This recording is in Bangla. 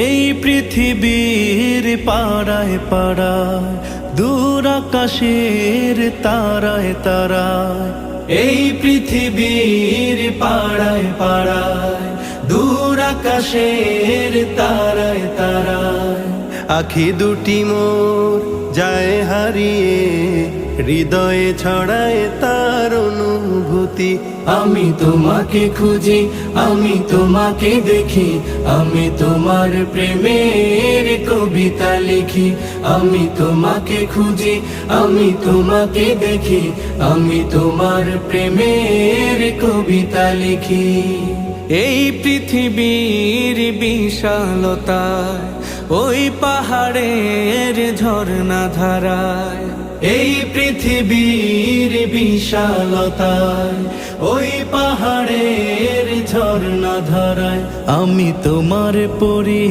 এই পৃথিবীর পাড়ায় পাড়ায়, দূর আকাশের তারায় তারায়। এই পৃথিবীর পাড়ায় পাড়ায়, দূর আকাশের তারায় তারায়। আখি দুটি মোর যায় হারিয়ে, হৃদয়ে ছড়ায় তার অনুভূতি। আমি তোমাকে খুঁজি, আমি তোমাকে দেখি, আমি তোমার প্রেমের কবিতা লিখি। আমি তোমাকে খুঁজি, আমি তোমাকে দেখি, আমি তোমার প্রেমের কবিতা লিখি। এই পৃথিবীর বিশালতায়, ওই পাহাড়ের ঝর্ণা ধারায়। এই পৃথিবীর বিশালতায়, ওই পাহাড়ের ঝর্ণা ধারায়। আমি তোমার পরি